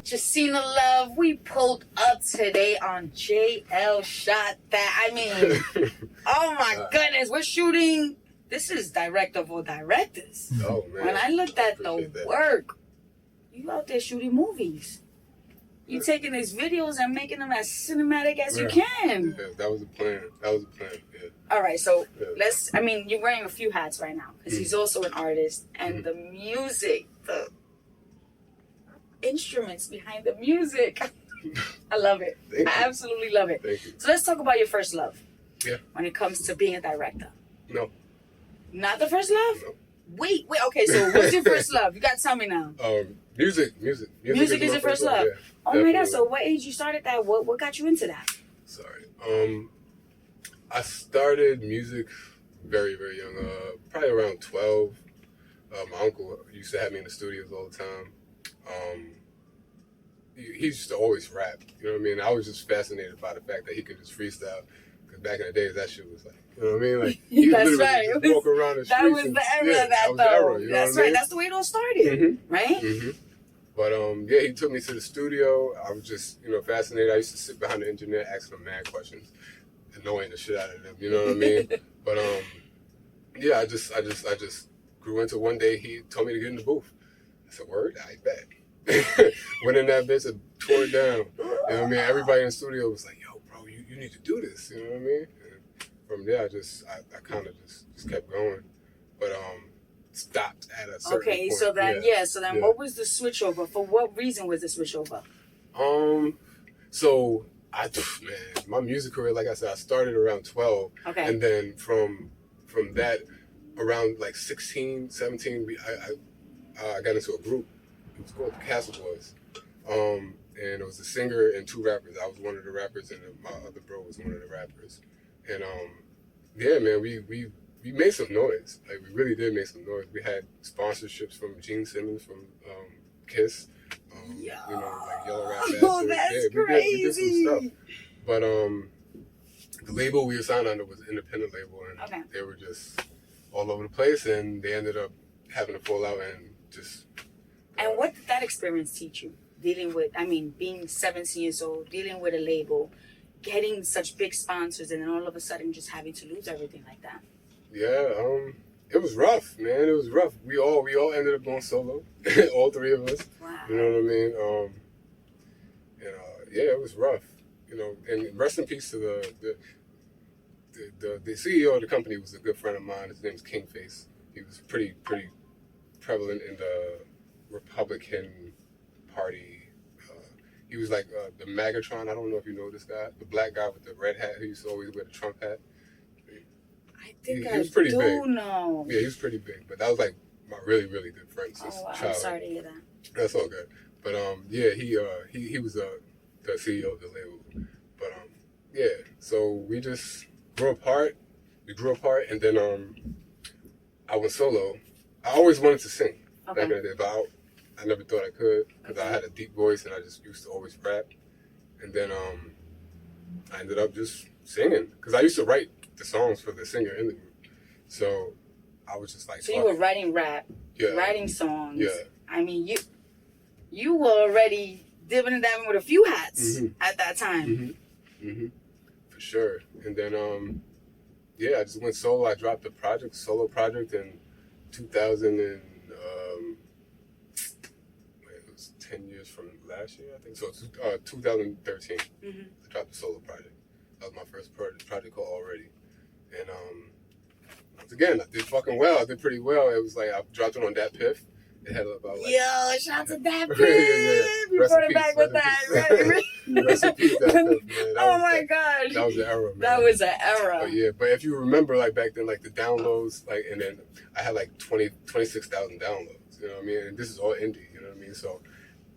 Jacina Love, we pulled up today on JLShotThat. I mean, oh my goodness, we're shooting. This is director of all directors. Oh, man. When I looked at the work, you out there shooting movies. You taking these videos and making them as cinematic as you can. Yeah, that was the plan. Yeah. All right, so you're wearing a few hats right now because he's also an artist. And the music, the instruments behind the music, I love it. I absolutely love it. Thank you. So let's talk about your first love. Yeah. When it comes to being a director. No. Not the first love? No. Wait, okay, so what's your first love? You got to tell me now. Music is your first love? Yeah, oh definitely. My God, so what age you started that? What got you into that? Sorry. I started music very, very young, probably around 12. My uncle used to have me in the studios all the time. He used to always rap, you know what I mean? I was just fascinated by the fact that he could just freestyle. Because back in the days, that shit was like, you know what I mean? Like, he that's right. Walk around the streets. That was the era of that, though. That's right. That's the way it all started, right? Mm-hmm. But, he took me to the studio. I was just, fascinated. I used to sit behind the engineer asking him mad questions, annoying the shit out of them, you know what I mean? But, I just grew into one day. He told me to get in the booth. I said, word? I bet. Went in that bitch and tore it down. You know what I mean? Everybody in the studio was like, yo, bro, you need to do this. You know what I mean? And from there, I kind of just kept going. But, stopped at a certain point. So then what was the switchover? For what reason was the switchover? So my music career, like I said, I started around 12. Okay. And then from that, around like 16, 17, I got into a group. It was called the Castle Boys. And it was a singer and two rappers. I was one of the rappers, and my other bro was one of the rappers. And man, we made some noise. Like, we really did make some noise. We had sponsorships from Gene Simmons, from Kiss, like Yellow Rap Bastard. Oh, that's crazy. We did some stuff. But the label we were signed under was an independent label, and they were just all over the place, and they ended up having a fallout and just... And what did that experience teach you? Dealing with, being 17 years old, dealing with a label, getting such big sponsors, and then all of a sudden just having to lose everything like that. Yeah, it was rough, man. It was rough. We all ended up going solo, all three of us. Wow. You know what I mean? It was rough. And rest in peace to the CEO of the company was a good friend of mine. His name was Kingface. He was pretty prevalent in the Republican Party. He was like the Magatron. I don't know if you know this guy, the black guy with the red hat who used to always wear the Trump hat. I think he was pretty big. know. Yeah, he was pretty big, but that was like my really, really good friend since childhood. I'm sorry to hear that. That's all good. But he was the CEO of the label. But so we just grew apart. And then I went solo. I always wanted to sing back in the day, but I never thought I could because I had a deep voice and I just used to always rap. And then I ended up just singing because I used to write the songs for the singer in the group. So I was just like... So you were writing rap, writing songs. Yeah. You were already dipping and dabbing with a few hats at that time. For sure. And then, I just went solo. I dropped a solo project in 2000 and... it was 10 years from last year, I think. So 2013, I dropped a solo project. That was my first project called Already. And once again, I did fucking well. I did pretty well. It was like I dropped it on Dat Piff. It had about like... Yo, shout out to Dat Piff! You brought it back with that. Rest in peace, Dat Piff, man. Oh my gosh. That was the era, man. That was an era. But if you remember, like back then, like the downloads, like, and then I had like 26,000 downloads. You know what I mean? And this is all indie. You know what I mean? So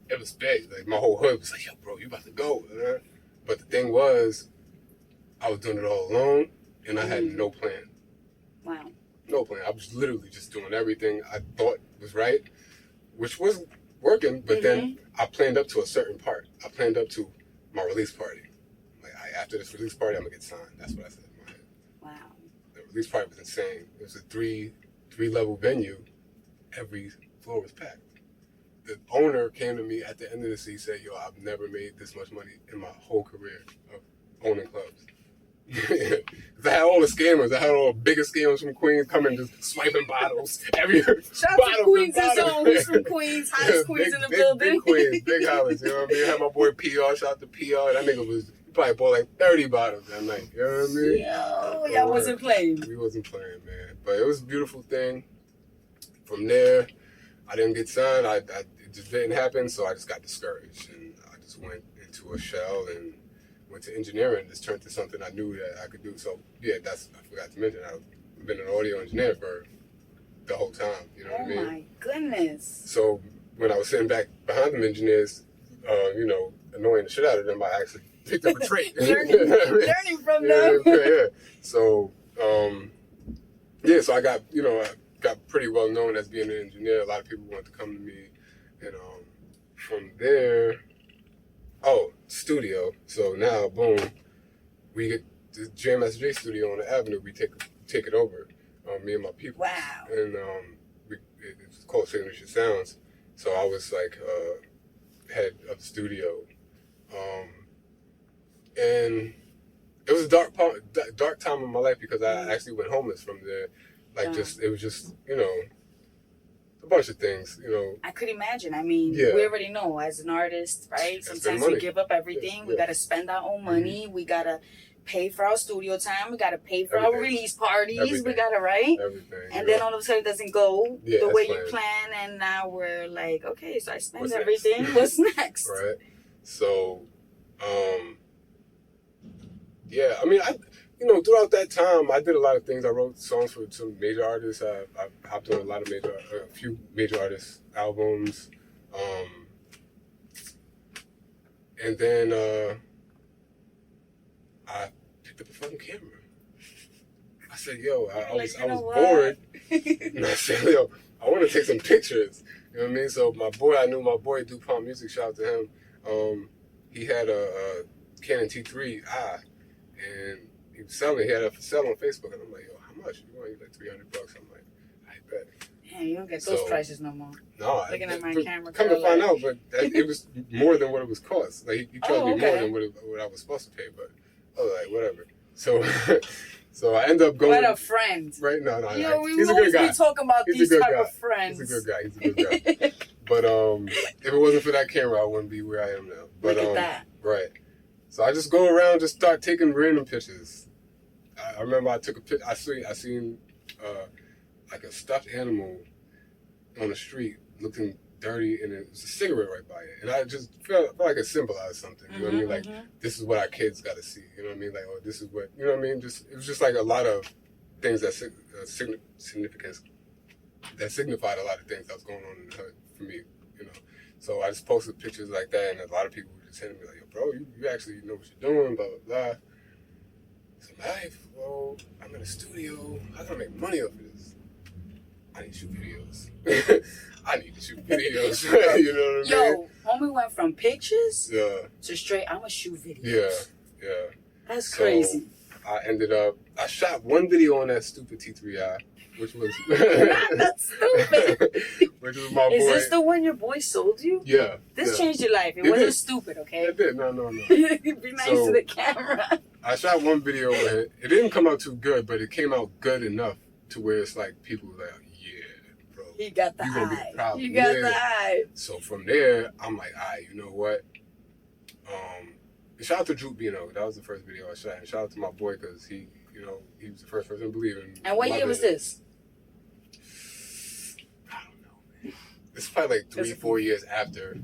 it was big. Like my whole hood was like, yo, bro, you about to go. But the thing was, I was doing it all alone, and I had no plan. Wow. No plan. I was literally just doing everything I thought was right, which was working, but then I planned up to a certain part. I planned up to my release party. Like, after this release party, I'm going to get signed. That's what I said in my head. Wow. The release party was insane. It was a three-level venue. Every floor was packed. the owner came to me at the end of the season. He said, "Yo, I've never made this much money in my whole career of owning clubs." Cause I had all the scammers. I had all the biggest scammers from Queens coming just swiping bottles. Every Shout out to Queens' zone. Who's from Queens? Hottest Queens in the building. Big Queens, big hollers. You know what I mean? I had my boy PR. Shout out to PR. That nigga was probably bought like 30 bottles that night. You know what I mean? Yo, y'all wasn't playing. We wasn't playing, man. But it was a beautiful thing. From there, I didn't get signed. It just didn't happen, so I just got discouraged. And I just went into a shell and went to engineering. This turned to something I knew that I could do. So, yeah, I forgot to mention, I've been an audio engineer for the whole time. You know what I mean? Oh, my goodness. So, when I was sitting back behind them engineers, annoying the shit out of them, I actually picked up a trade. learning from them. Yeah. So, so I got, I got pretty well known as being an engineer. A lot of people wanted to come to me. And from there, studio. So now, boom, we get the JMSJ studio on the Avenue. We take it over, me and my people. Wow. And it's called Signature Sounds. So I was like head of the studio. And it was a dark time in my life because I actually went homeless from there. It was just, a bunch of things, I could imagine. I mean, Yeah. we already know as an artist, right? Sometimes we money. give up everything. We got to spend our own money. We got to pay for our studio time. We got to pay for our Everything. release parties. We Everything. got to, right? Everything. And then all of a sudden it doesn't go Yeah, the that's way you planned. plan. And now we're like, okay, so I spent What's next? everything. What's next? Right. So, I mean, throughout that time, I did a lot of things. I wrote songs for some major artists. I hopped on a few major artists' albums. And then I picked up a fucking camera. I said, yo, I was bored. And I said, yo, I want to take some pictures. You know what I mean? So I knew my boy DuPont Music, shout out to him. He had a Canon T3i, and he was selling. He had it for sale on Facebook, and I'm like, yo, how much? You want like $300? I'm like, I bet. Yeah, you don't get those prices no more. No, Looking at my camera. Come to find out, but it was more than what it was cost. Like he charged me more than what I was supposed to pay, but I was like, whatever. So, so I ended up going. What a friend! Right? No, he's a good guy. We talking about these type of friends. He's a good guy. But if it wasn't for that camera, I wouldn't be where I am now. But look at that. Right. So I just go around, just start taking random pictures. I remember I took a picture. I seen like a stuffed animal on the street looking dirty, and it was a cigarette right by it. And I just felt like it symbolized something. You know what I mean? Like, this is what our kids got to see. You know what I mean? Like, oh, this is what, you know what I mean? It was just like a lot of things that signified a lot of things that was going on in the hood for me, So I just posted pictures like that, and a lot of people were just hitting me like, yo, bro, you actually know what you're doing, blah, blah, blah. So I'm like, well, I'm in a studio. How can I make money off of this? I need to shoot videos. I need to shoot videos. You know what I mean? Yo, homie went from pictures to straight, I'm going to shoot videos. Yeah. That's crazy. I shot one video on that stupid T3i, which was... That's stupid. Which was my boy. Is this the one your boy sold you? Yeah. This changed your life. It wasn't stupid, okay? It did. No. Be nice to the camera. I shot one video with it. It didn't come out too good, but it came out good enough to where it's like, people were like, yeah, bro. He got the gonna eye. Be proud. You got the eye. So from there, I'm like, all right, you know what? Shout out to Drew Bino. That was the first video I shot. And shout out to my boy, because he was the first person to believe in. And what year was this? I don't know, man. This is probably like 3-4 years after.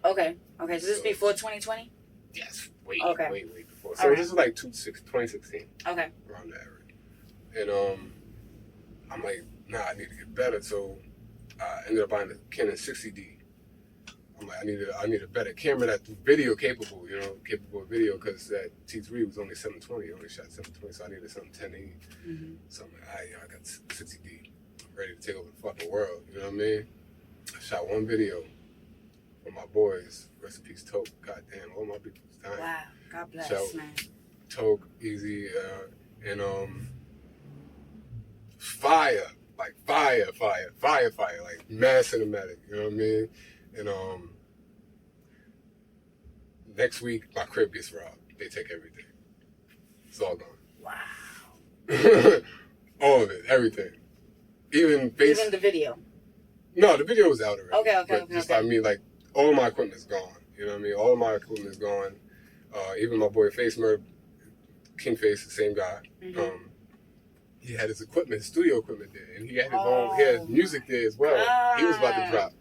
Okay. So this is before 2020? Yes. Way before. So this is like 2016. Okay. Around that area. And I'm like, nah, I need to get better. So I ended up buying a Canon 60D. I'm like, I need a better camera that's video capable, capable of video, because that T3 was only 720. I only shot 720, so I needed something 1080. So I'm like, I got 60D. I'm ready to take over the fucking world. You know what I mean? I shot one video for my boys. Rest in peace, Toke. Goddamn, all my people's dying. Wow. God bless, man. Toke, Easy, and fire. like fire, like mad cinematic. You know what I mean? And next week my crib gets robbed. They take everything. It's all gone. Wow. All of it, everything. Even the video. No, the video was out already. Okay. I mean, like, all of my equipment's gone. You know what I mean? All of my equipment's gone. Even my boy Face Merv, King Face, the same guy. Mm-hmm. He had his equipment, his studio equipment there, and he had his own. He had music there as well. God. He was about to drop.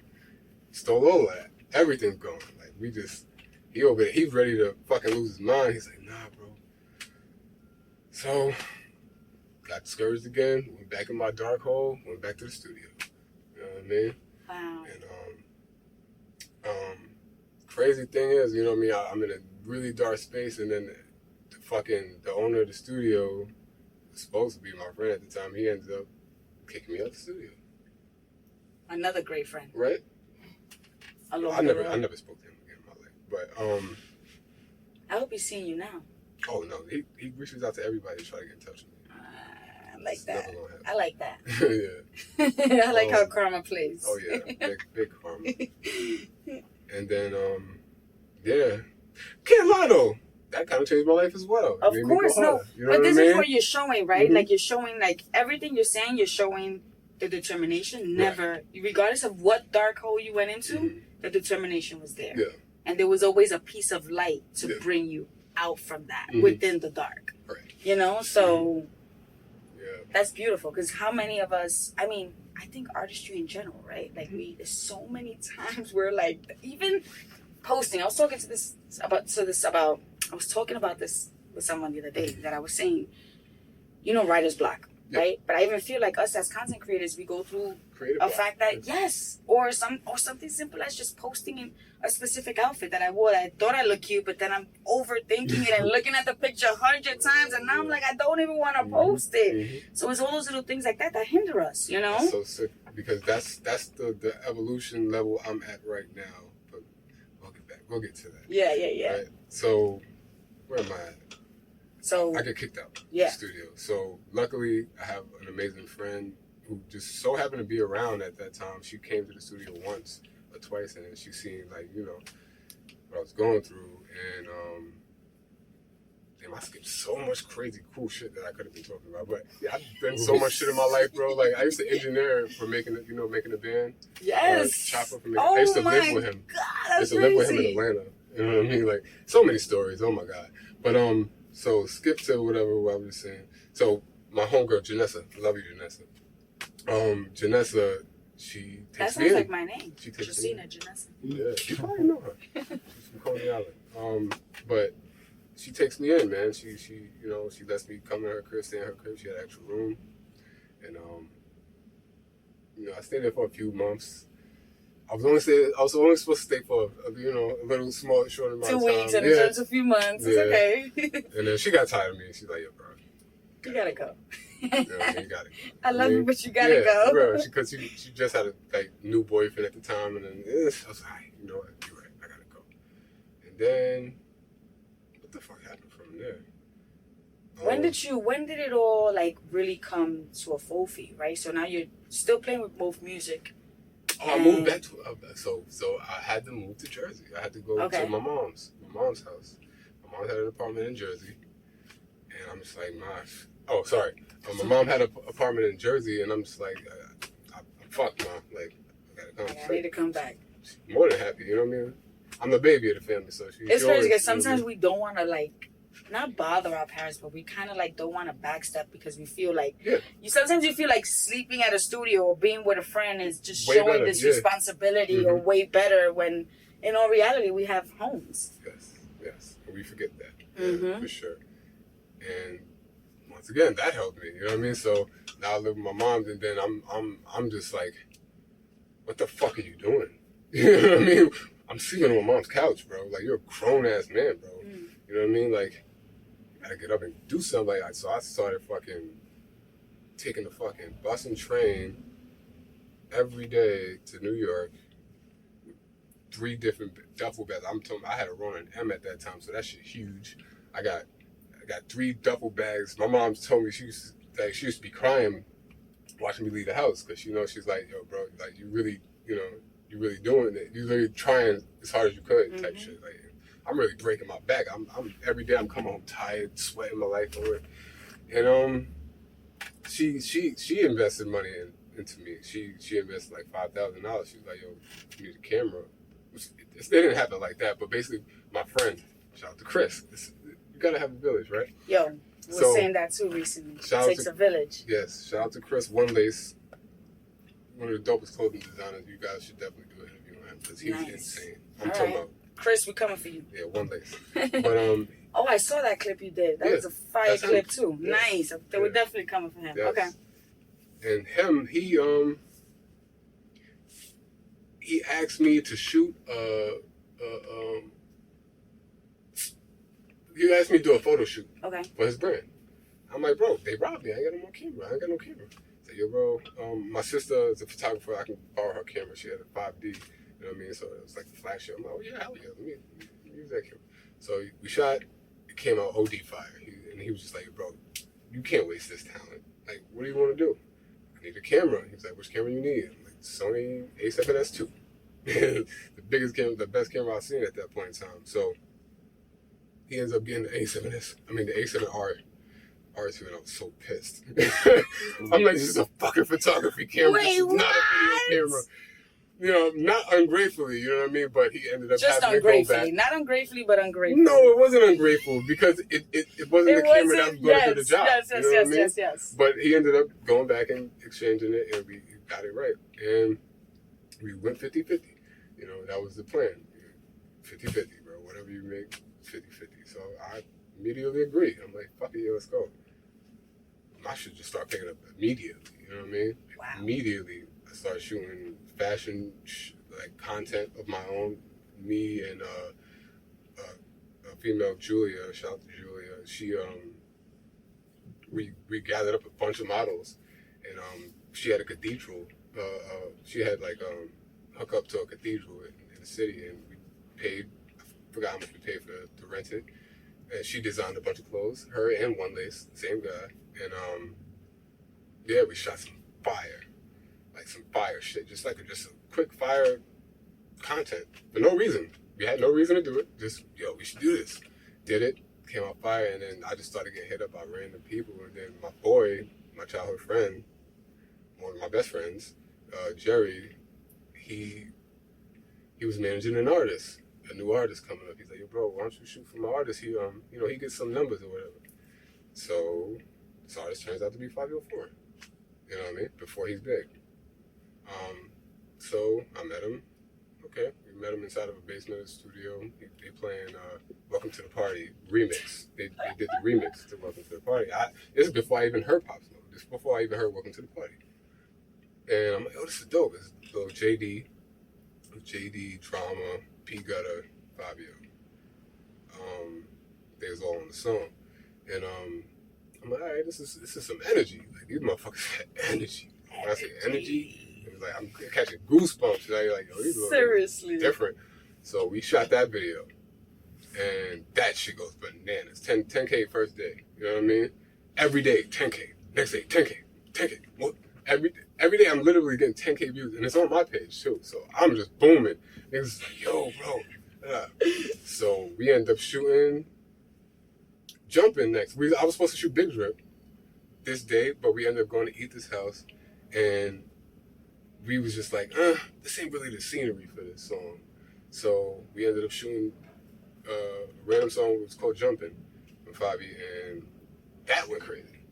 Stole all of that. Everything's gone. Like he over there. He's ready to fucking lose his mind. He's like, nah, bro. So, got discouraged again. Went back in my dark hole. Went back to the studio. You know what I mean? Wow. And crazy thing is, you know what I mean? I'm in a really dark space, and then the owner of the studio was supposed to be my friend at the time. He ended up kicking me out the studio. Another great friend. Right? I never spoke to him again in my life. But I hope he's seeing you now. Oh no, he reaches out to everybody to try to get in touch with me. I like that. I like that. Yeah. I like how karma plays. Oh yeah, big karma. And then yeah, can't lie though. That kind of changed my life as well. Of course, no. You know but this I mean? is what you're showing, right? Mm-hmm. Like you're showing, like everything you're saying. You're showing the determination. Never, regardless of what dark hole you went into, the determination was there. Yeah. And there was always a piece of light to bring you out from that within the dark. Right. You know, so yeah, that's beautiful. Because how many of us? I mean, I think artistry in general, right? Like there's so many times where like even posting. I was talking about this with someone the other day that I was saying, you know, writer's block, right? But I even feel like us as content creators, we go through a fact that or something simple as just posting in a specific outfit that I wore. I thought I looked cute, but then I'm overthinking it and looking at the picture 100 times, and now I'm like, I don't even want to post it. So it's all those little things like that hinder us, you know? That's so sick, because that's the evolution level I'm at right now. But we'll get to that. Yeah. Right? So where am I at? So I get kicked out of the studio. So luckily I have an amazing friend who just so happened to be around at that time. She came to the studio once or twice, and she seen, like, you know, what I was going through. And damn, I skipped so much crazy cool shit that I could have been talking about. But yeah, I've done so much shit in my life, bro. Like, I used to engineer for making a band. Yes. Chopper for making. I used to live with him. God, I used to live with him in Atlanta. You know what I mean? Like, so many stories. Oh my God. But so skip to what I was saying. So my homegirl Janessa, love you, Janessa. Janessa, she takes me in. That sounds like my name. She takes Jacina, Janessa. Yeah, you probably know her. She's from Coney Island. But she takes me in, man. She you know, she lets me come in her crib, stay in her crib. She had an extra room, and you know, I stayed there for a few months. I was only supposed to stay for a little small, short amount of time. 2 weeks, and it turns a few months. It's okay. And then she got tired of me. She's like, "Yo, bro, you gotta go." You gotta go. I love you, but you gotta go. Bro, because she just had a new boyfriend at the time, and then I was like, you know what, you're right, I gotta go. And then what the fuck happened from there? When did it all like really come to a full fee, right? So now you're still playing with both music. I moved back to so I had to move to Jersey. I had to go to my mom's house. My mom had an apartment in Jersey, and I'm just like, my mom had an apartment in Jersey, and I'm just like, I'm fucked, Mom. Like, I need to come back. She's more than happy, you know what I mean? I'm the baby of the family, so it's crazy because sometimes we don't want to like not bother our parents, but we kind of like don't want to backstep because we feel like sometimes you feel like sleeping at a studio or being with a friend is just way showing this responsibility or way better, when in all reality we have homes. Yes, we forget that for sure. And once again, that helped me. You know what I mean? So now I live with my mom, and then I'm just like, what the fuck are you doing? You know what I mean? I'm sleeping on my mom's couch, bro. Like, you're a grown ass man, bro. You know what I mean? Like, I gotta get up and do something like that. So I started fucking taking the fucking bus and train every day to New York. 3 different duffel bags. I had a Ronin M at that time, so that shit huge. I got 3 duffel bags. My mom told me she used to be crying watching me leave the house because she knows she's like, yo, bro, like you really, you really doing it. You really trying as hard as you could type shit. Like I'm really breaking my back. I'm every day I'm coming home tired, sweating my life away. And she invested money into me. She invested like $5,000. She was like, yo, you need a camera. It didn't happen like that, but basically my friend, shout out to Chris. You gotta have a village, right? Yo, we were saying that too recently. It takes a village. Yes, shout out to Chris. One Lace, one of the dopest clothing designers. You guys should definitely do an interview with him because he's insane. I'm talking about Chris, we're coming for you. Yeah, One Lace. But oh, I saw that clip you did. That was a fire clip too. Yeah. Nice. They were definitely coming for him. Yes. Okay. And him, he asked me to shoot he asked me to do a photo shoot for his brand. I'm like, bro, they robbed me. I ain't got no camera. I said, yo, bro, my sister is a photographer. I can borrow her camera. She had a 5D. You know what I mean? So it was like a flagship. I'm like, oh, yeah, hell yeah. Let me use that camera. So we shot. It came out OD fire. And he was just like, bro, you can't waste this talent. Like, what do you want to do? I need a camera. He was like, which camera you need? I'm like, Sony A7S II. The biggest camera, the best camera I've seen at that point in time. So he ends up getting the the A7R. R2, and I was so pissed. I'm like, this is a fucking photography camera. Wait, this is not a video camera. You know, not ungratefully, you know what I mean? But he ended up just having to go back. Not ungratefully, but ungrateful. No, it wasn't ungrateful because it wasn't the camera that was going to do the job. Yes. But he ended up going back and exchanging it, and we got it right. And we went 50-50. You know, that was the plan. 50-50, bro. Whatever you make, 50-50. So I immediately agreed. I'm like, fuck it, yeah, let's go. I should just start picking up immediately. You know what I mean? Wow. Immediately, I started shooting fashion like content of my own. Me and a female, Julia. Shout out to Julia. She we gathered up a bunch of models, and she had a cathedral. She had like hook up to a cathedral in the city, and we paid. I forgot how much we paid to rent it. And she designed a bunch of clothes. Her and One Lace, same guy. And yeah, we shot some fire shit, just a quick fire content for no reason. We had no reason to do it. Just, yo, we should do this. Did it, came out fire, and then I just started getting hit up by random people. And then my boy, my childhood friend, one of my best friends, Jerry, he was managing an artist, a new artist coming up. He's like, yo, bro, why don't you shoot for my artist? He he gets some numbers or whatever. So this artist turns out to be Fivio Foreign. You know what I mean? Before he's big. So I met him. Okay, we met him inside of a basement of the studio. They playing "Welcome to the Party" remix. They did the remix to "Welcome to the Party." This is before I even heard Pop Smoke. This is before I even heard "Welcome to the Party." And I'm like, oh, this is dope. It's little JD, Drama, P Gutter, Fivio. They was all on the song, and I'm like, all right, this is some energy. Like these motherfuckers had energy. When I say energy, it was like I'm catching goosebumps. Like yo, these seriously different. So we shot that video, and that shit goes bananas. 10K first day. You know what I mean? Every day 10K. Next day 10K. What? Every day I'm literally getting 10K views, and it's on my page too. So I'm just booming. Niggas like, yo, bro. So we end up shooting Jumping next. I was supposed to shoot Big Drip this day, but we ended up going to eat this house, and we was just like, this ain't really the scenery for this song. So we ended up shooting a random song. It was called Jumping from Fabi, and that went crazy.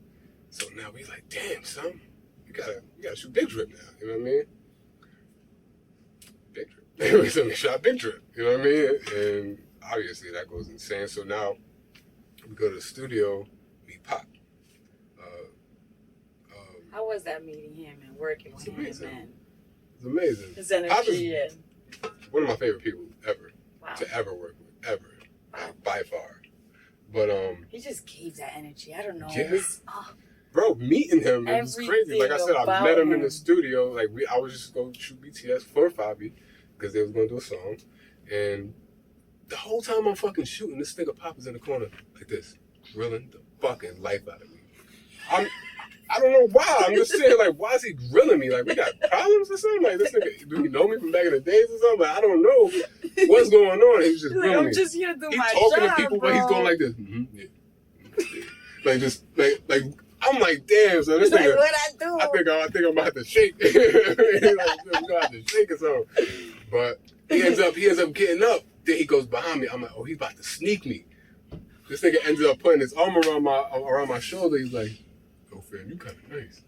So now we like, damn, son, you gotta shoot Big Drip now. You know what I mean? Big Drip. So we shot Big Drip. You know what I mean? And obviously that goes insane. So now we go to the studio, meet Pop. How was that meeting him and working with him, man? It's amazing. His energy. Pop is one of my favorite people ever to ever work with, ever, by far. But he just gave that energy. I don't know. Yeah. Bro, meeting him, it was crazy. Like I said, I met him in the studio. Like I was just going to shoot BTS for Fabi because they was going to do a song, and the whole time I'm fucking shooting, this nigga Pop is in the corner like this, grilling the fucking life out of me. I don't know why. I'm just saying, like, why is he grilling me? Like, we got problems or something? Like, this nigga, do he know me from back in the days or something? Like, I don't know what's going on. He's just grilling me. I'm just here to do my talking job, to people, bro. but he's going like this. Like, just, like, I'm like, damn, so this nigga. Like, what I do? I think I'm about to shake. Like, we're gonna have to shake or something. But he ends up getting up. Then he goes behind me. I'm like, oh, he's about to sneak me. This nigga ends up putting his arm around my shoulder. He's like, "Yo, fam, you kind of nice.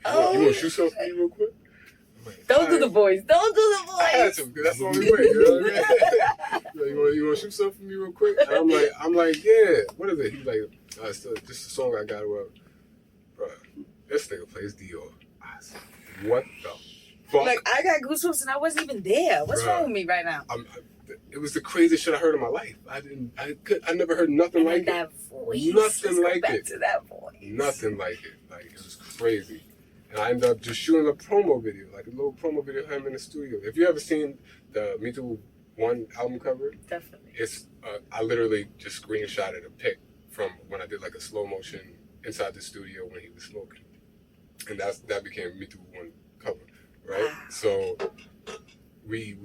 You want to shoot something for me real quick?" I'm like, Don't do the voice. Don't do the voice. I had to, because that's the only way. You know what I mean? You want to shoot something for me real quick? And I'm like, yeah. What is it? He's like, it's just a song I got. Well, bro, this nigga plays Dior. I said, what the fuck? Like, I got goosebumps and I wasn't even there. What's wrong with me right now? It was the craziest shit I heard in my life. I never heard nothing like that it. Voice. Nothing like back it. To that voice. Nothing like it. Like, it was crazy. And I ended up just shooting a promo video, like a little promo video of him in the studio. If you ever seen the Me Too 1 album cover, definitely. It's I literally just screenshotted a pic from when I did like a slow motion inside the studio when he was smoking, and that became Me Too 1 cover, right? Wow. So we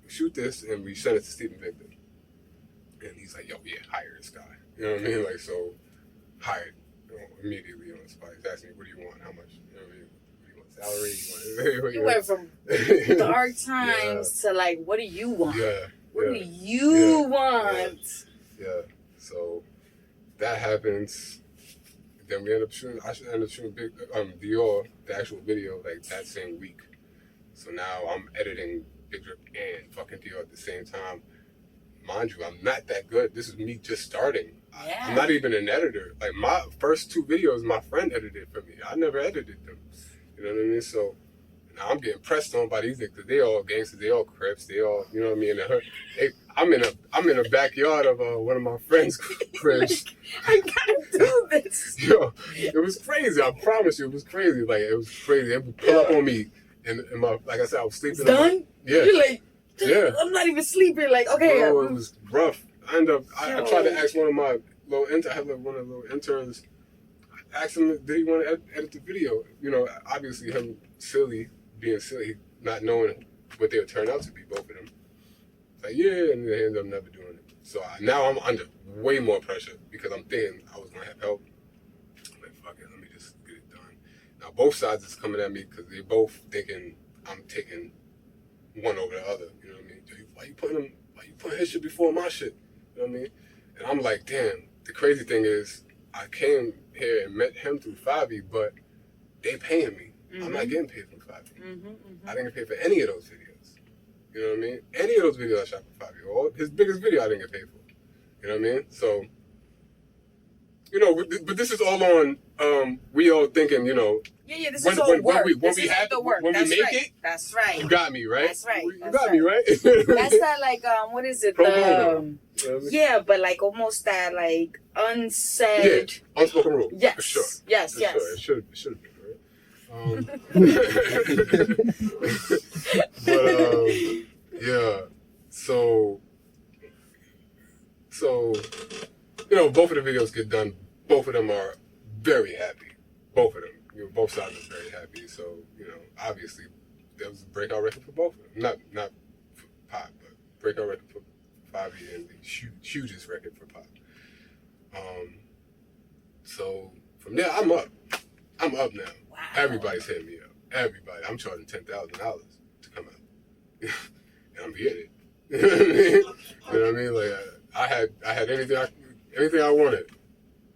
shoot this and we send it to Stephen Victor, and he's like, "Yo, yeah, hire this guy." You know what I mean? Like, so hired immediately on the spot. He's asking me, "What do you want? How much? You know what I mean? What do you want? Salary? You went from dark times to like, what do you want? Yeah. What do you want? Yeah. So that happens. Then we end up shooting. I ended up shooting Dior, the actual video, like that same week. So now I'm editing Big Drip and fucking Dior at the same time. Mind you, I'm not that good. This is me just starting. Yeah. I'm not even an editor. Like, my first 2 videos, my friend edited for me. I never edited them. You know what I mean? So now I'm getting pressed on by these niggas because they all gangsters, they all Crips, they all, you know what I mean? I'm in a backyard of one of my friends' cribs. I gotta do this. Yo, it was crazy. I promise you, it was crazy. Like, it was crazy. They would pull up on me, and my, like I said, I was sleeping. It's done? Yeah. You're like, yeah. I'm not even sleeping. Like, okay. Bro, it was rough. I tried to ask one of my little interns. I had one of the little interns. I asked him, did he want to edit the video? You know, obviously him being silly, not knowing what they would turn out to be, both of them. Like, yeah, and they ended up never doing it. So now I'm under way more pressure because I'm thinking I was gonna have help. I'm like, fuck it, let me just get it done. Now both sides is coming at me because they both thinking I'm taking one over the other. You know what I mean? Why you putting his shit before my shit? You know what I mean? And I'm like, damn. The crazy thing is, I came here and met him through Fivio, but they paying me. I'm not getting paid from Fivio. I didn't get paid for any of those videos. You know what I mean? Any of those videos I shot for Fivio. His biggest video I didn't get paid for. You know what I mean? So, you know, but this is all on, we all thinking, you know. Yeah, this is all work. When we make it. That's right. You got me, right? That's right. You got me, right? That's that, like, what is it? Yeah, but like almost that, like, unsaid. Yeah, unspoken rule. Yes. For sure. Yes. Sure. It should have been, right? But, yeah. So, you know, both of the videos get done. Both of them are very happy. Both of them. You know, both sides are very happy. So, you know, obviously, there was a breakout record for both of them. Not for Pop, but breakout record for Fivio and the hugest record for Pop. So from there, I'm up. I'm up now. Wow. Everybody's hitting me up. Everybody. I'm charging $10,000 to come out, and I'm getting it. You know what I mean? You know what I mean? Like I had anything I wanted.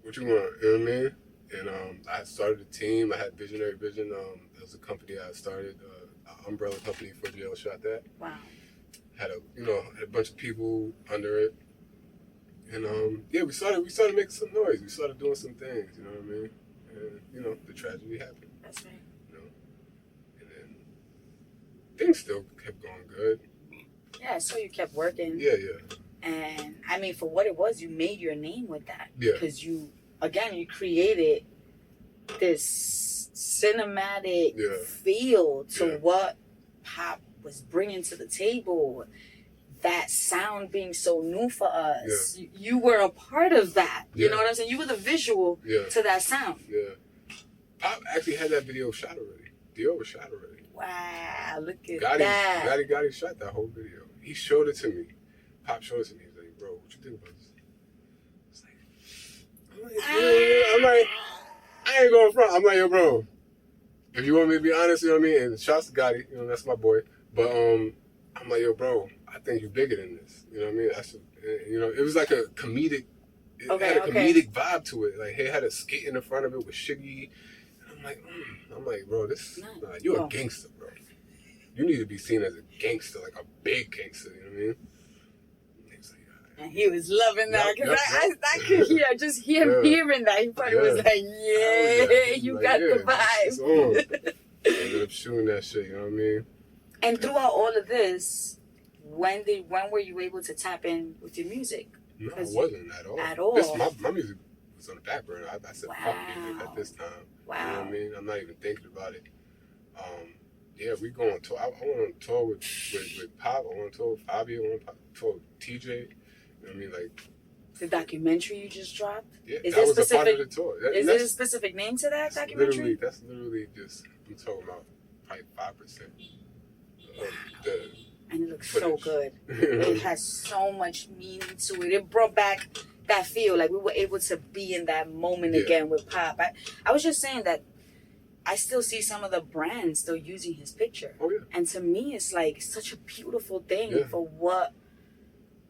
What you want? You know what I mean? And I started a team. I had Visionary Vision. That was a company I started, an umbrella company for JLShotThat. Wow. Had a bunch of people under it, and yeah, we started making some noise. We started doing some things. You know what I mean? And you know, the tragedy happened. That's right. You know, and then things still kept going good. Yeah, so you kept working. Yeah. And I mean, for what it was, you made your name with that. Yeah. Because you created this cinematic feel to what Pop was bringing to the table. That sound being so new for us. You were a part of that. You know what I'm saying? You were the visual to that sound. Yeah. Pop actually had that video shot already. Dior was shot already. Wow, look at Gotti, that. Gotti shot that whole video. He showed it to me. Pop showed it to me. He's like, bro, what you think about this? It's like, I'm like, I ain't going front. I'm like, yo, bro, if you want me to be honest, you know what I mean? And shouts to Gotti, you know, that's my boy. But I'm like, yo, bro, I think you're bigger than this. You know what I mean? You know, it was like a comedic, it had a comedic vibe to it. Like, it had a skate in the front of it with Shiggy. And I'm like, bro, you're a gangster, bro. You need to be seen as a gangster, like a big gangster, you know what I mean? And he was loving that because I could hear, just him hearing that. He probably was like, yeah, you like, got the vibe. I ended up shooting that shit, you know what I mean? And throughout all of this, when were you able to tap in with your music? No, I wasn't at all. At all? My music was on the back burner. I said, fuck music at this time. Wow. You know what I mean? I'm not even thinking about it. Yeah, we go on tour. I went on tour with Pop. I went on tour with Fivio. I went on tour with TJ. You know what I mean? Like the documentary you just dropped? Yeah, that was a part of the tour. Is there a specific name to that documentary? That's literally just, I'm talking about probably 5% of the and it looks footage. So good. It has so much meaning to it. It brought back that feel, like we were able to be in that moment again with Pop. I was just saying that I still see some of the brands still using his picture. Oh, yeah. And to me, it's like such a beautiful thing for what,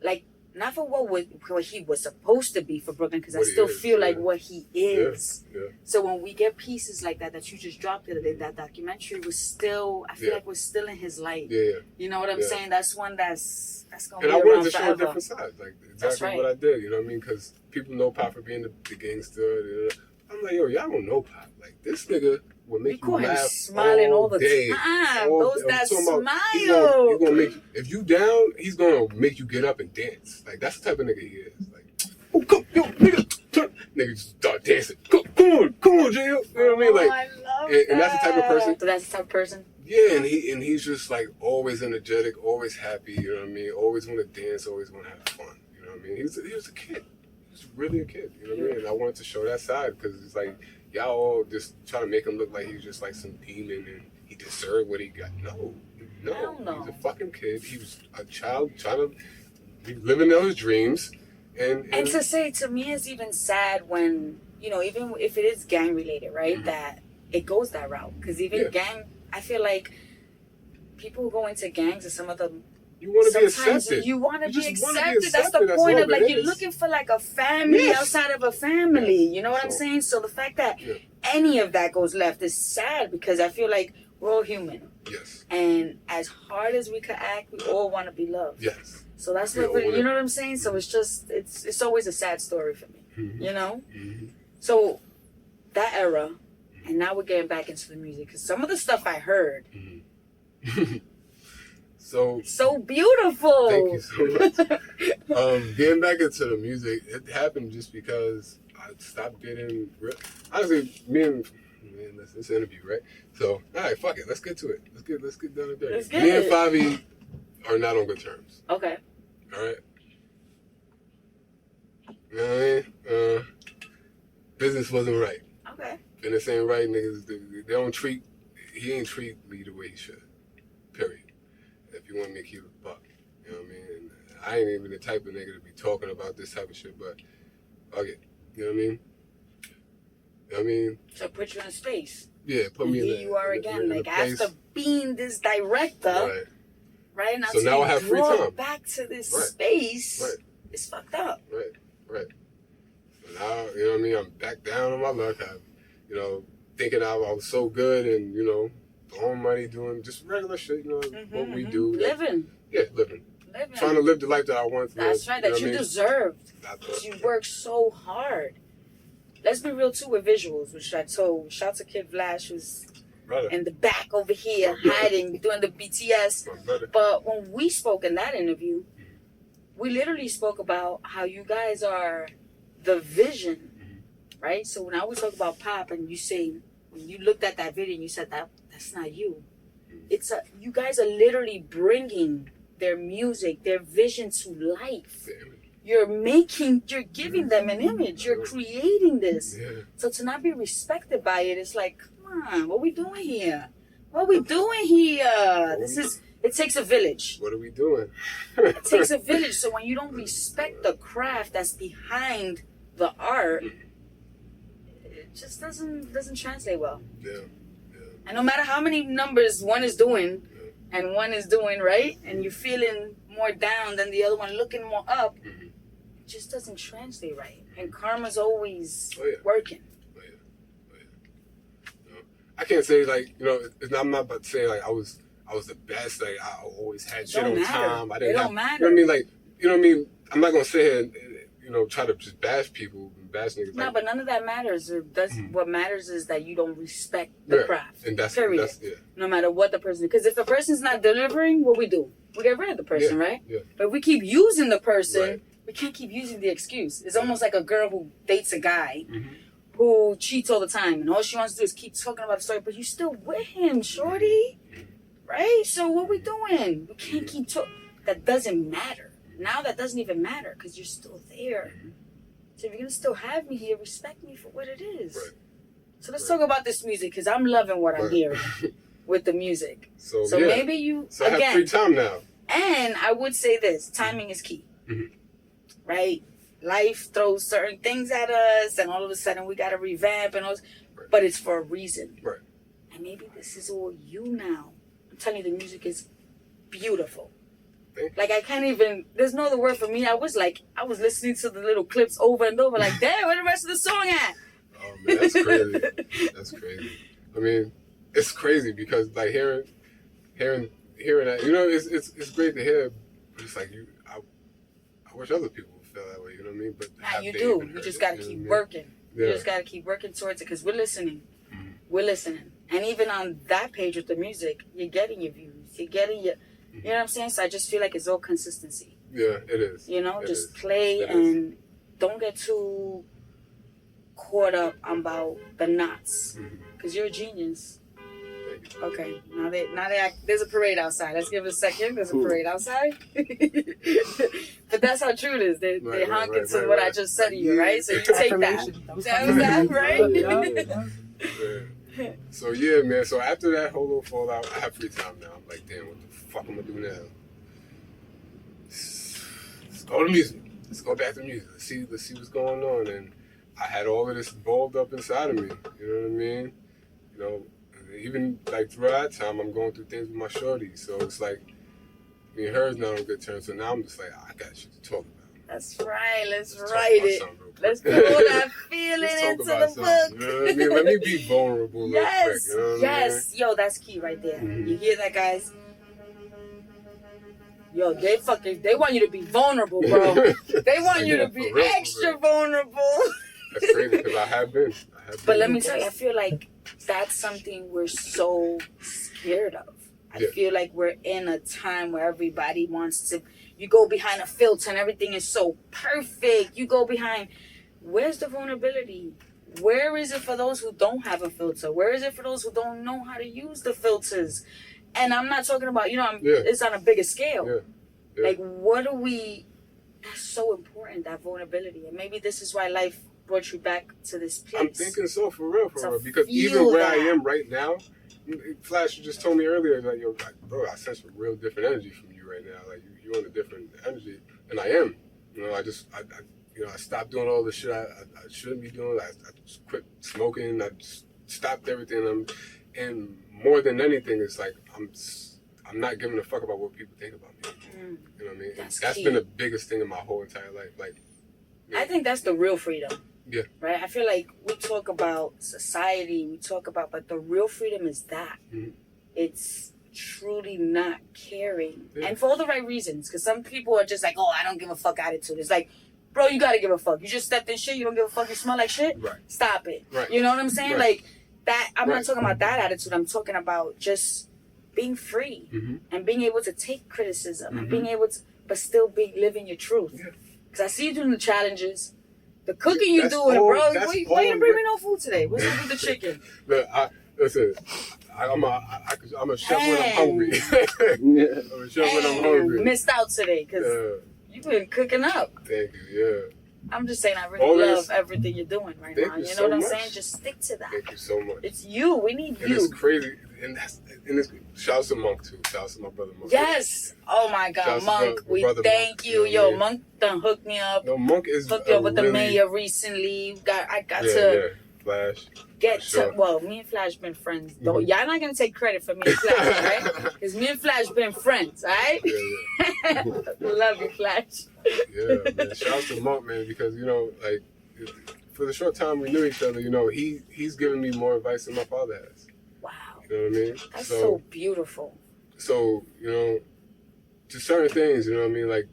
like, not for what he was supposed to be for Brooklyn, because I still feel like what he is. Yeah. So when we get pieces like that you just dropped the other day, that documentary was still, I feel like we're still in his light. Yeah. You know what I'm saying? That's one that's going to be around forever. And I wanted to show a different side, like exactly what I did. You know what I mean? Because people know Pop for being the gangster. You know? I'm like, yo, y'all don't know Pop. Like, this nigga will make you laugh smiling all the day. time. Those that smile. He's gonna make you, if you down, he's gonna make you get up and dance. Like, that's the type of nigga he is. Like, oh, come, yo, nigga, nigga just start dancing. Come on, JL. You know what I mean? Like, I love that. And that's the type of person. So that's the type of person. Yeah, and he's just like always energetic, always happy. You know what I mean? Always want to dance, always want to have fun. You know what I mean? He was a kid. He was really a kid. You know what I mean? And I wanted to show that side because it's like, y'all all just trying to make him look like he's just like some demon and he deserved what he got. No. He's a fucking kid. He was a child trying to be living out his dreams. And to say, to me, it's even sad when, you know, even if it is gang related, right, mm-hmm. that it goes that route. Because even gang, I feel like people who go into gangs and some of them, you want to be accepted. You want to be accepted. That's the point of, like, you're looking for, like, a family outside of a family. You know what I'm saying? So the fact that any of that goes left is sad because I feel like we're all human. Yes. And as hard as we could act, we all want to be loved. Yes. So that's what, you know what I'm saying? So it's just, it's always a sad story for me. Mm-hmm. You know? Mm-hmm. So that era, and now we're getting back into the music because some of the stuff I heard. Mm-hmm. So beautiful. Thank you so much. Getting back into the music, it happened just because I stopped getting honestly, man, this interview, right? So, all right, fuck it, let's get to it. Let's get down to dirty. Me and Fivio are not on good terms. Okay. All right. You know what I mean? Business wasn't right. Okay. And this ain't right, niggas. He ain't treat me the way he should. Period. If you want me to keep it buck, you know what I mean? And I ain't even the type of nigga to be talking about this type of shit, but fuck it. You know what I mean? You know what I mean? So put you in space. Yeah, put me in here you are again. Like, after being this director, right? Now, so now I have free time. Back to this space. Right. It's fucked up. Right. So now, you know what I mean? I'm back down on my luck. You know, thinking I was so good and, you know, throwing money, doing just regular shit, you know, what we do. Living. Yeah, living. Trying to live the life that I want to live. That's right, that you deserved. You worked so hard. Let's be real, too, with visuals, which I told. Shout to Kid Vlash, who's in the back over here, hiding, doing the BTS. But when we spoke in that interview, we literally spoke about how you guys are the vision, right? So when I was talking about Pop and you say, when you looked at that video and you said that's not you. You guys are literally bringing their music, their vision to life. you're giving them an image. You're creating this. Yeah. So to not be respected by it, it's like, come on, what we doing here? What we doing here? It takes a village. What are we doing? It takes a village. So when you don't respect the craft that's behind the art, it just doesn't translate well. Yeah. And no matter how many numbers one is doing and one is doing right, and you're feeling more down than the other one, looking more up, it just doesn't translate right. And karma's always working. I can't say like, you know, I'm not about to say like I was the best. Like I always had shit on time. It don't matter. You know what I mean? Like, you know what I mean? I'm not gonna sit here and, you know, try to just bash people, bash niggas. No, but none of that matters. What matters is that you don't respect the craft. And that's No matter what the person. Because if the person's not delivering, what we do? We get rid of the person, right? Yeah. But if we keep using the person, we can't keep using the excuse. It's almost like a girl who dates a guy. Who cheats all the time, and all she wants to do is keep talking about the story, but you're still with him, shorty, right? So what we doing? We can't keep talking. That doesn't matter. Now that doesn't even matter because you're still there. So if you're gonna still have me here, respect me for what it is. Right. So let's talk about this music because I'm loving what I'm hearing with the music. So maybe you I have free time now. And I would say this: timing is key, right? Life throws certain things at us, and all of a sudden we got to revamp, but it's for a reason. Right. And maybe this is all you now. I'm telling you, the music is beautiful. Like I can't even. There's no other word for me. I was listening to the little clips over and over. Like, damn, where the rest of the song at? Oh man, that's crazy. That's crazy. I mean, it's crazy because like hearing that, you know, it's great to hear, but it's like I wish other people feel that way, you know what I mean? But you do. You just got to keep working. Yeah. You just got to keep working towards it because we're listening. We're listening. And even on that page with the music, you're getting your views. You're getting your, you know what I'm saying? So I just feel like it's all consistency. Yeah, it is. You know, just play and don't get too caught up about the knots because you're a genius. Okay, now there's a parade outside. Let's give it a second. There's a parade outside. But that's how true it is. They honking to what I just said to you, right? So you take that. That right? Yeah. So yeah, man. So after that whole little fallout, I have free time now. I'm like, damn, what the fuck am I doing now? Let's go to music. Let's go back to music. Let's see what's going on. And I had all of this balled up inside of me. You know what I mean? You know. Even like throughout that time, I'm going through things with my shorty. So it's like, me and her is not on good terms. So now I'm just like, I got shit to talk about. That's right. Let's write it. Let's put all that feeling into the book. You know what I mean? Let me be vulnerable real quick. You know what I mean? Yo, that's key right there. You hear that, guys? Yo, they want you to be vulnerable, bro. They want you to be extra vulnerable. That's crazy because I have been. But let me tell you, I feel like that's something we're so scared of. I feel like we're in a time where everybody wants to, you go behind a filter and everything is so perfect. You go behind, where's the vulnerability? Where is it for those who don't have a filter? Where is it for those who don't know how to use the filters? And I'm not talking about, it's on a bigger scale. Yeah. Like, that's so important, that vulnerability. And maybe this is why life brought you back to this place. I'm thinking so, for real. Because even where I am right now, Flash, you just told me earlier, like, yo, bro, I sense a real different energy from you right now. Like, you're on a different energy. And I am. You know, I stopped doing all the shit I shouldn't be doing. I just quit smoking. I just stopped everything. And more than anything, it's like, I'm not giving a fuck about what people think about me. You know what I mean? That's been the biggest thing in my whole entire life. Like, I think that's the real freedom. Yeah. Right? I feel like we talk about society, but the real freedom is that. It's truly not caring. Yeah. And for all the right reasons. Because some people are just like, oh, I don't give a fuck attitude. It's like, bro, you gotta give a fuck. You just stepped in shit, you don't give a fuck, you smell like shit? Right. Stop it. Right. You know what I'm saying? Right. Like, that, I'm not talking about that attitude. I'm talking about just being free. And being able to take criticism. And being able to, but still living your truth. Yeah. Because I see you doing the challenges. The cooking you doing, bro. Why you didn't bring me no food today? What's up with the chicken? Look, listen, I'm a chef when I'm hungry. I'm a chef when I'm hungry. Missed out today because You've been cooking up. Thank you. I'm just saying, I really love everything you're doing right now. You know what I'm saying? Just stick to that. Thank you so much. It's you. We need and you. It's crazy. And it's shout out to Monk too. Shout out to my brother Monk. Yes. Oh my God, Monk. We thank you. Yo, Monk done hooked me up. No, Monk is hooked me up with the mayor recently. I got to Flash. Get to, well, me and Flash been friends. Though y'all not gonna take credit for me and Flash, right? Because me and Flash been friends, right? Yeah. Love you, Flash. Yeah, man. Shout out to Monk, man, because like for the short time we knew each other, he's given me more advice than my father has. Wow. You know what I mean? That's so beautiful. So, to certain things, like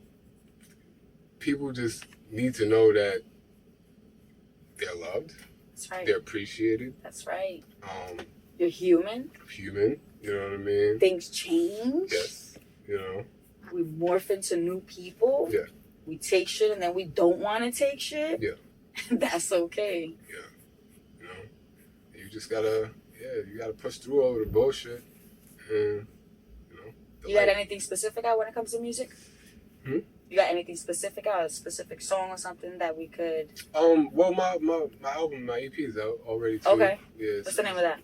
people just need to know that they're loved. That's right. They're appreciated. That's right. You're human. Human, you know what I mean? Things change. Yes, We morph into new people. Yeah. We take shit and then we don't want to take shit. Yeah. That's okay. Yeah. You just gotta, you gotta push through all the bullshit. And, you got anything specific out when it comes to music? You got anything specific out, a specific song or something that we could? Well, my album, my EP is out already too. Okay. Yeah. What's the name of that?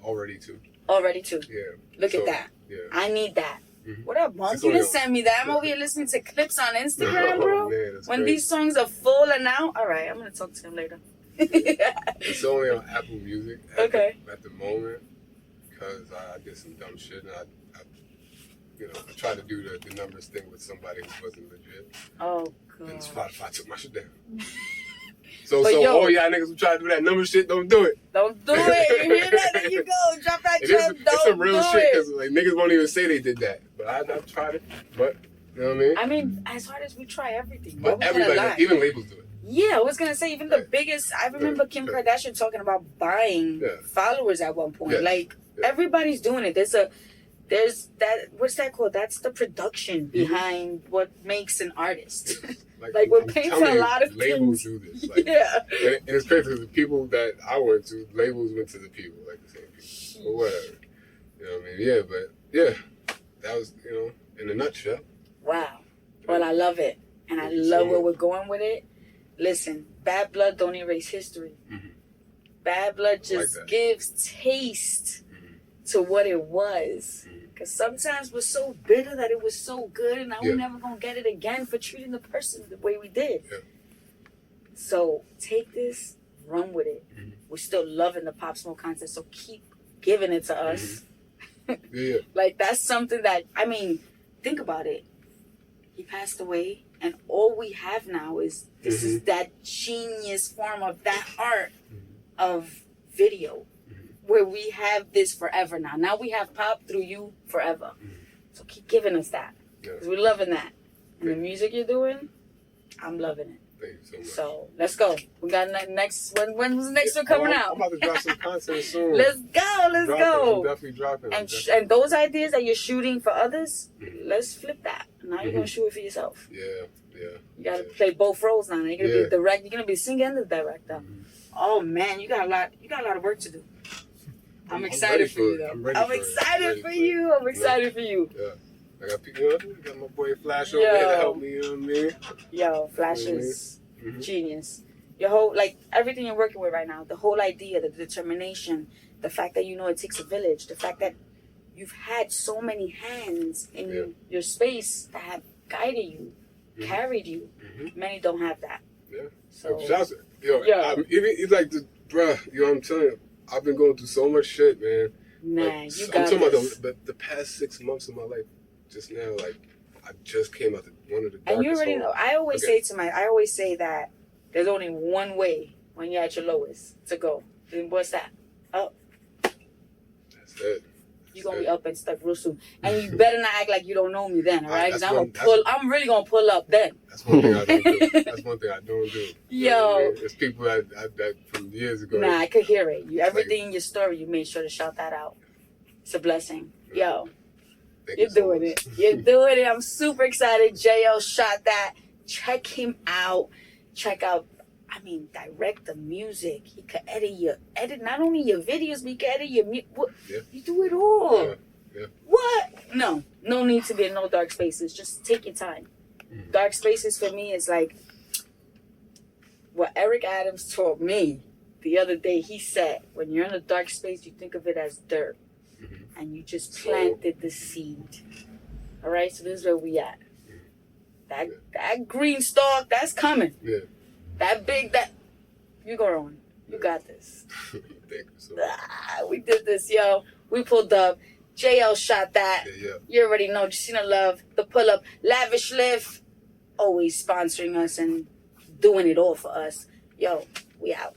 Already too. Already too. Yeah. Look at that. Yeah. I need that. Mm-hmm. What up, Monk? You didn't send me that. I'm over here listening to clips on Instagram, bro. Oh, man, when these songs are full and out. All right, I'm gonna talk to him later. It's only on Apple Music at the moment because I did some dumb shit and I tried to do the numbers thing with somebody who wasn't legit. Oh, God. And Spotify took my shit down. So all y'all niggas who try to do that number shit, don't do it. Don't do it. You hear that? There you go. Drop that gem. It's some real shit because like niggas won't even say they did that. But I tried it. But you know what I mean? I mean, as hard as we try everything. But everybody, even labels do it. Yeah, I was gonna say even the biggest. I remember Kim Kardashian talking about buying followers at one point. Like everybody's doing it. There's that. What's that called? That's the production behind what makes an artist. Like we're paying for a lot of labels things. Do this. Like, and it's crazy because the people that I went to, labels went to the people, like the same people. But whatever. You know what I mean? Yeah, but that was, in a nutshell. Wow. Well, I love it. And I love where we're going with it. Listen, bad blood don't erase history. Mm-hmm. Bad blood just gives taste to what it was. Because sometimes we're so bitter that it was so good and now we're never going to get it again for treating the person the way we did. Yeah. So take this, run with it. Mm-hmm. We're still loving the Pop Smoke contest, so keep giving it to us. Yeah. Like that's something that, I mean, think about it. He passed away and all we have now is, this is that genius form of that art of video. Where we have this forever now. Now we have pop through you forever. So keep giving us that. Because we're loving that. And the music you're doing, I'm loving it. Thank you so much. So let's go. We got next. When's the next one coming out? I'm about to drop some content soon. Let's go. I'm definitely dropping. And those ideas that you're shooting for others, let's flip that. Now you're gonna shoot it for yourself. Yeah. You gotta play both roles now. You're gonna be direct. You're gonna be singer and the director. Oh man, you got a lot of work to do. I'm excited for you, though. I'm excited for you. I'm excited for you. Yeah. I got people, got my boy Flash over here to help me, you know what I mean? Yo, Flash is genius. Your whole, everything you're working with right now, the whole idea, the determination, the fact that it takes a village, the fact that you've had so many hands in your space that have guided you, carried you. Many don't have that. Yeah. So, it's like, bruh, I'm telling you, I've been going through so much shit, man. Nah, you got I'm talking about the past 6 months of my life. Just now, I just came out one of the darkest. And you already know. I always say that there's only one way when you're at your lowest to go. And what's that? Up. That's it. You're gonna be up and stuck real soon, and you better not act like you don't know me then, all right? Because I'm really gonna pull up then. That's one thing I don't do. That's one thing I don't do. Yo, it's people that from years ago. Nah, I could hear it. Everything in your story, you made sure to shout that out. It's a blessing. Yo, you're doing it. You're doing it. I'm super excited. JLShotThat. Check him out. Direct the music. He could edit not only your videos, but he could edit your music. You do it all. Yeah. What? No need to be in no dark spaces. Just take your time. Dark spaces for me is like what Eric Adams taught me the other day. He said, when you're in a dark space, you think of it as dirt. And you just planted the seed. All right? So this is where we at. That green stalk, that's coming. Yeah. That you go on. You got this. Thank you so much. We did this, yo. We pulled up. JL shot that. Yeah. You already know. Jacina Love, the pull up, Lavish Lift, always sponsoring us and doing it all for us. Yo, we out.